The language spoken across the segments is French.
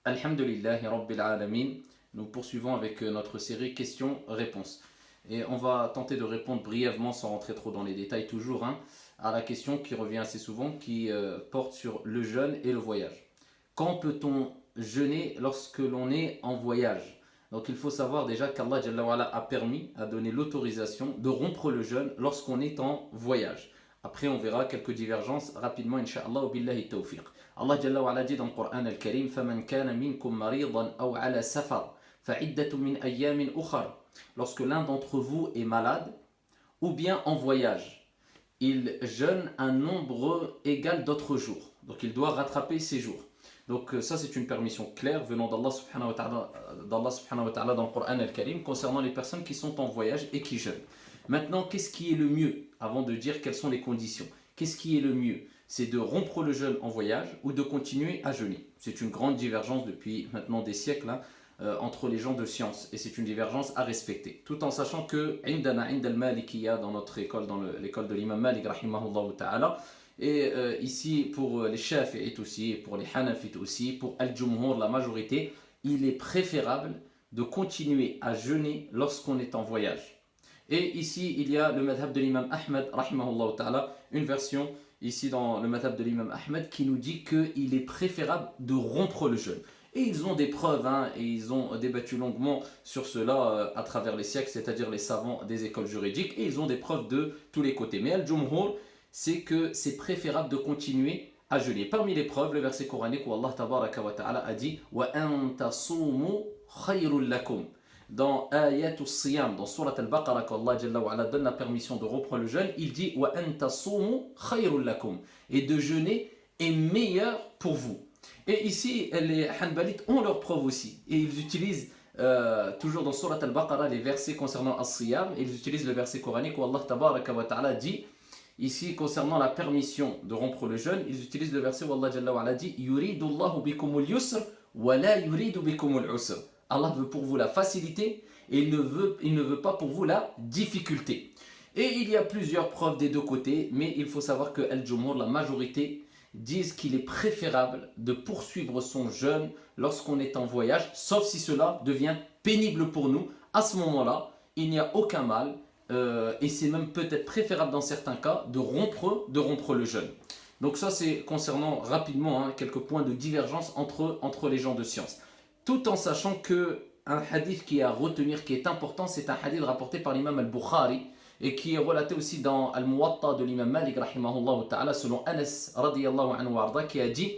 Alhamdulillahi Rabbil Alamin. Nous poursuivons avec notre série questions-réponses. Et on va tenter de répondre brièvement, sans rentrer trop dans les détails toujours, à la question qui revient assez souvent, qui porte sur le jeûne et le voyage. Quand peut-on jeûner lorsque l'on est en voyage? Donc il faut savoir déjà qu'Allah Jalla wa Ala a permis, a donné l'autorisation de rompre le jeûne lorsqu'on est en voyage. Après on verra quelques divergences rapidement, Inch'Allah, wa billahi tawfiq. Allah Jalla wa Ala dit dans le Coran al-Karim: فَمَنْ كَانَ مِنْكُمْ مَرِيضًا أَوْ عَلَى سَفَرٍ فَعِدَّةٌ مِنْ أَيَّامٍ أُخَرَ. Lorsque l'un d'entre vous est malade ou bien en voyage, il jeûne un nombre égal d'autres jours. Donc il doit rattraper ses jours. Donc ça c'est une permission claire venant d'Allah subhanahu wa ta'ala dans le Coran al-Karim concernant les personnes qui sont en voyage et qui jeûnent. Maintenant, qu'est-ce qui est le mieux? Avant de dire quelles sont les conditions, qu'est-ce qui est le mieux? C'est de rompre le jeûne en voyage ou de continuer à jeûner? C'est une grande divergence depuis maintenant des siècles entre les gens de science, et c'est une divergence à respecter, tout en sachant que indana indal malikiya, dans notre école, dans l'école de l'imam Malik rahimahullah ta'ala, et ici pour les shafi'ites aussi, et pour les hanafites aussi, pour al-jumhur, la majorité, il est préférable de continuer à jeûner lorsqu'on est en voyage. Et ici il y a le madhab de l'imam Ahmed rahimahullah ta'ala, une version ici dans le madhab de l'imam Ahmed qui nous dit qu'il est préférable de rompre le jeûne. Et ils ont des preuves, et ils ont débattu longuement sur cela à travers les siècles, c'est-à-dire les savants des écoles juridiques, et ils ont des preuves de tous les côtés. Mais al-Jumhur, c'est que c'est préférable de continuer à jeûner. Parmi les preuves, le verset coranique où Allah tabaraka wa ta'ala a dit « Wa an tasumu khayrun lakum » dans Ayatul Siyam, dans Surat al-Baqarah, quand Allah Jalla wa Ala donne la permission de rompre le jeûne, il dit « Wa an tasumu khayrun lakum » et de jeûner est meilleur pour vous. Et ici, les Hanbalites ont leurs preuves aussi. Et ils utilisent, toujours dans Surat al-Baqarah, les versets concernant As-Siyam. Et ils utilisent le verset coranique où Allah tabaraka wa ta'ala dit, ici concernant la permission de rompre le jeûne, ils utilisent le verset où Allah Jalla wa Ala dit Yuridu Allahu bikumul yusr wa la yuridu bikumul usr. Allah veut pour vous la facilité et il ne veut pas pour vous la difficulté. Et il y a plusieurs preuves des deux côtés, mais il faut savoir que Al-Jumhur, la majorité, disent qu'il est préférable de poursuivre son jeûne lorsqu'on est en voyage, sauf si cela devient pénible pour nous. À ce moment-là, il n'y a aucun mal, et c'est même peut-être préférable dans certains cas de rompre le jeûne. Donc ça c'est concernant rapidement quelques points de divergence entre les gens de science. Tout en sachant qu'un hadith qui est à retenir, qui est important, c'est un hadith rapporté par l'imam al-Bukhari, et qui est relaté aussi dans Al-Muwatta de l'imam Malik rahimahullah ta'ala, selon Anas radiyallahu anhu arda, qui a dit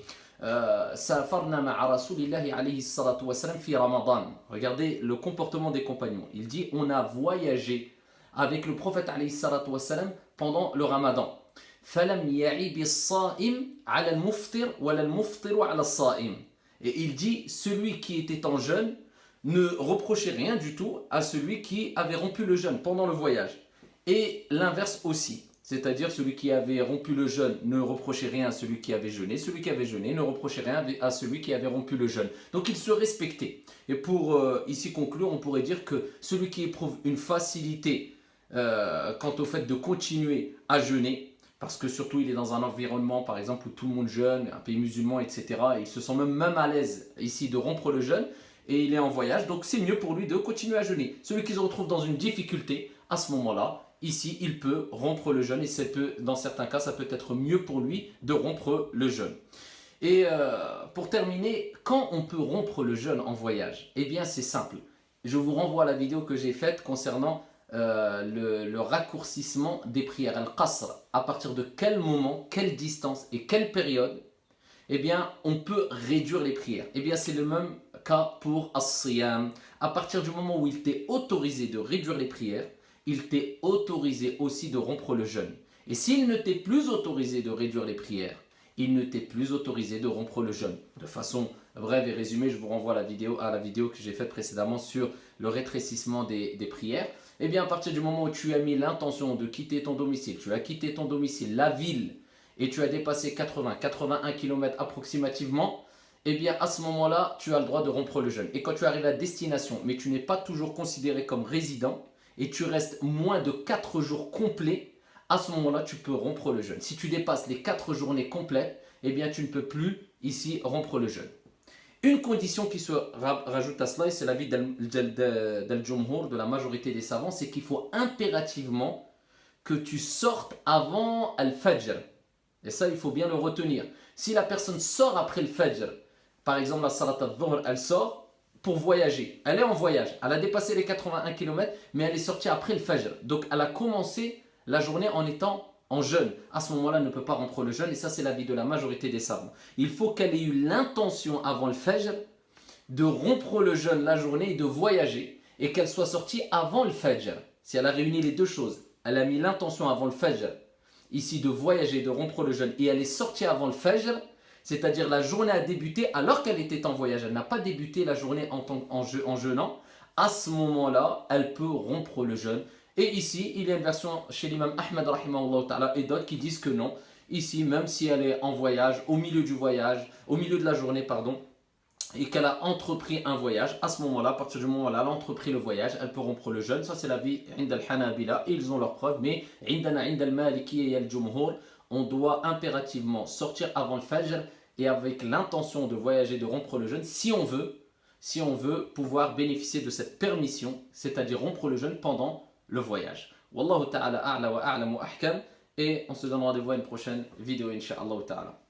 Safarna ma'a rasulillahi alayhi salatu wa salam fi Ramadan. Regardez le comportement des compagnons. Il dit on a voyagé avec le prophète alayhi salatu wa salam pendant le Ramadan. Falam ya'ibi as-sa'im 'ala al-muftir wa la al-muftiru 'ala as-sa'im. Et il dit celui qui était en jeûne ne reprochait rien du tout à celui qui avait rompu le jeûne pendant le voyage. Et l'inverse aussi, c'est-à-dire celui qui avait rompu le jeûne ne reprochait rien à celui qui avait jeûné, celui qui avait jeûné ne reprochait rien à celui qui avait rompu le jeûne. Donc ils se respectaient. Et pour ici conclure, on pourrait dire que celui qui éprouve une facilité quant au fait de continuer à jeûner, parce que surtout il est dans un environnement par exemple où tout le monde jeûne, un pays musulman, etc. Et il se sent même à l'aise ici de rompre le jeûne, et il est en voyage, donc c'est mieux pour lui de continuer à jeûner. Celui qui se retrouve dans une difficulté, à ce moment-là, ici, il peut rompre le jeûne, et dans certains cas, ça peut être mieux pour lui de rompre le jeûne. Et pour terminer, quand on peut rompre le jeûne en voyage? Eh bien, c'est simple. Je vous renvoie à la vidéo que j'ai faite concernant le raccourcissement des prières, al-qasr. À partir de quel moment, quelle distance et quelle période, eh bien, on peut réduire les prières? Eh bien, c'est le même cas pour as-siyam. À partir du moment où il t'est autorisé de réduire les prières, il t'est autorisé aussi de rompre le jeûne. Et s'il ne t'est plus autorisé de réduire les prières, il ne t'est plus autorisé de rompre le jeûne. De façon brève et résumée, je vous renvoie à la vidéo que j'ai faite précédemment sur le rétrécissement des prières. Eh bien, à partir du moment où tu as mis l'intention de quitter ton domicile, tu as quitté ton domicile, la ville, et tu as dépassé 80-81 km approximativement, eh bien, à ce moment-là, tu as le droit de rompre le jeûne. Et quand tu arrives à destination, mais tu n'es pas toujours considéré comme résident, et tu restes moins de 4 jours complets, à ce moment-là, tu peux rompre le jeûne. Si tu dépasses les 4 journées complètes, eh bien, tu ne peux plus ici rompre le jeûne. Une condition qui se rajoute à cela, et c'est l'avis d'Al-Jumhur, de la majorité des savants, c'est qu'il faut impérativement que tu sortes avant Al-Fajr. Et ça, il faut bien le retenir. Si la personne sort après le Fajr, par exemple la Salat al-Dhuhr, elle sort pour voyager. Elle est en voyage. Elle a dépassé les 81 km, mais elle est sortie après le Fajr. Donc elle a commencé la journée en étant en jeûne. À ce moment-là, elle ne peut pas rompre le jeûne. Et ça, c'est l'avis de la majorité des savants. Il faut qu'elle ait eu l'intention avant le Fajr de rompre le jeûne la journée et de voyager. Et qu'elle soit sortie avant le Fajr. Si elle a réuni les deux choses, elle a mis l'intention avant le Fajr, ici de voyager, de rompre le jeûne, et elle est sortie avant le Fajr, c'est-à-dire la journée a débuté alors qu'elle était en voyage, elle n'a pas débuté la journée en jeûnant, à ce moment-là, elle peut rompre le jeûne. Et ici, il y a une version chez l'imam Ahmad et d'autres qui disent que non. Ici, même si elle est en voyage, au milieu de la journée, pardon, et qu'elle a entrepris un voyage, à ce moment-là, à partir du moment où elle a entrepris le voyage, elle peut rompre le jeûne. Ça, c'est l'avis d'Al-Hanabila, et ils ont leurs preuves. Mais Al-Maliki et Al-Jumhur, on doit impérativement sortir avant le Fajr et avec l'intention de voyager, de rompre le jeûne, si on veut pouvoir bénéficier de cette permission, c'est-à-dire rompre le jeûne pendant le voyage. Wallahu ta'ala a'la wa a'lamu ahkam, et on se donne rendez-vous à une prochaine vidéo, incha'Allah ta'ala.